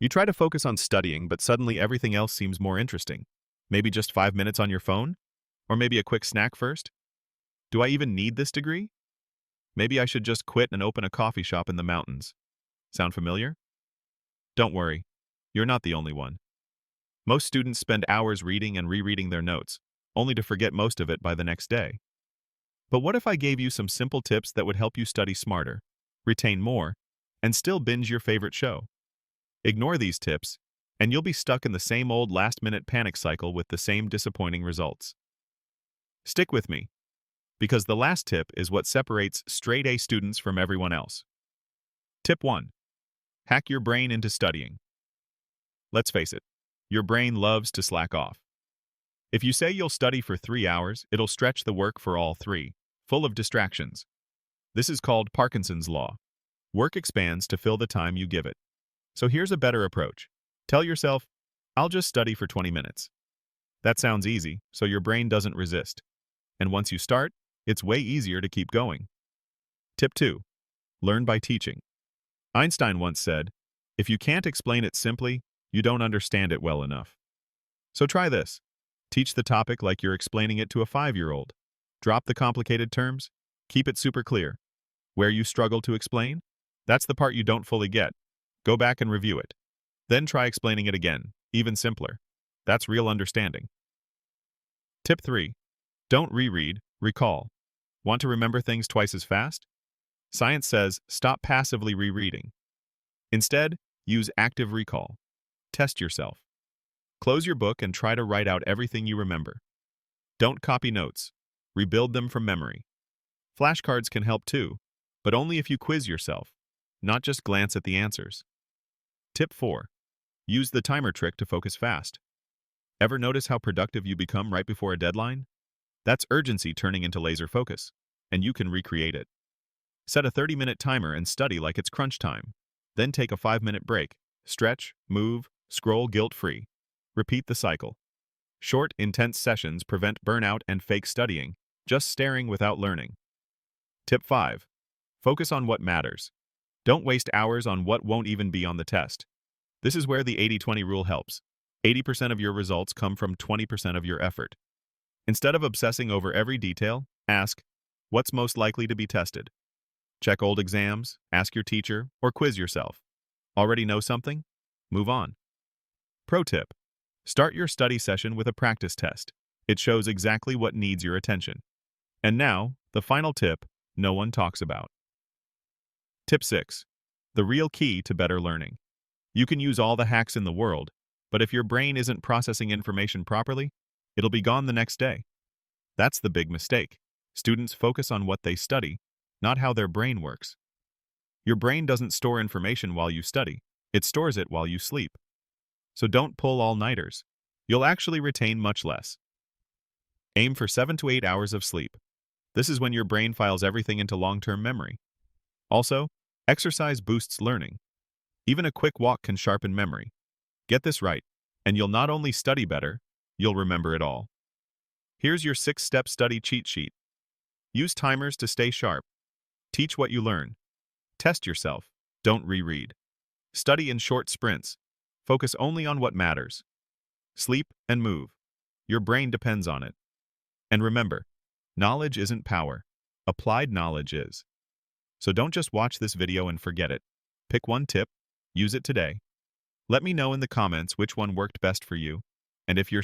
You try to focus on studying, but suddenly everything else seems more interesting. Maybe just 5 minutes on your phone? Or maybe a quick snack first? Do I even need this degree? Maybe I should just quit and open a coffee shop in the mountains. Sound familiar? Don't worry. You're not the only one. Most students spend hours reading and rereading their notes, only to forget most of it by the next day. But what if I gave you some simple tips that would help you study smarter, retain more, and still binge your favorite show? Ignore these tips, and you'll be stuck in the same old last-minute panic cycle with the same disappointing results. Stick with me, because the last tip is what separates straight-A students from everyone else. Tip 1. Hack your brain into studying. Let's face it, your brain loves to slack off. If you say you'll study for 3 hours, it'll stretch the work for all 3, full of distractions. This is called Parkinson's Law. Work expands to fill the time you give it. So here's a better approach. Tell yourself, I'll just study for 20 minutes. That sounds easy, so your brain doesn't resist. And once you start, it's way easier to keep going. Tip 2. Learn by teaching. Einstein once said, if you can't explain it simply, you don't understand it well enough. So try this. Teach the topic like you're explaining it to a 5-year-old. Drop the complicated terms. Keep it super clear. Where you struggle to explain? That's the part you don't fully get. Go back and review it. Then try explaining it again, even simpler. That's real understanding. Tip 3. Don't reread, recall. Want to remember things twice as fast? Science says stop passively rereading. Instead, use active recall. Test yourself. Close your book and try to write out everything you remember. Don't copy notes. Rebuild them from memory. Flashcards can help too, but only if you quiz yourself, not just glance at the answers. Tip 4. Use the timer trick to focus fast. Ever notice how productive you become right before a deadline? That's urgency turning into laser focus, and you can recreate it. Set a 30-minute timer and study like it's crunch time. Then take a 5-minute break. Stretch, move, scroll guilt-free. Repeat the cycle. Short, intense sessions prevent burnout and fake studying, just staring without learning. Tip 5. Focus on what matters. Don't waste hours on what won't even be on the test. This is where the 80-20 rule helps. 80% of your results come from 20% of your effort. Instead of obsessing over every detail, ask, what's most likely to be tested? Check old exams, ask your teacher, or quiz yourself. Already know something? Move on. Pro tip. Start your study session with a practice test. It shows exactly what needs your attention. And now, the final tip no one talks about. Tip 6. The real key to better learning. You can use all the hacks in the world, but if your brain isn't processing information properly, it'll be gone the next day. That's the big mistake. Students focus on what they study, not how their brain works. Your brain doesn't store information while you study. It stores it while you sleep. So don't pull all-nighters. You'll actually retain much less. Aim for 7 to 8 hours of sleep. This is when your brain files everything into long-term memory. Also, exercise boosts learning. Even a quick walk can sharpen memory. Get this right, and you'll not only study better, you'll remember it all. Here's your 6-step study cheat sheet. Use timers to stay sharp. Teach what you learn. Test yourself. Don't reread. Study in short sprints. Focus only on what matters. Sleep and move. Your brain depends on it. And remember, knowledge isn't power. Applied knowledge is. So don't just watch this video and forget it. Pick one tip, use it today. Let me know in the comments which one worked best for you, and if you're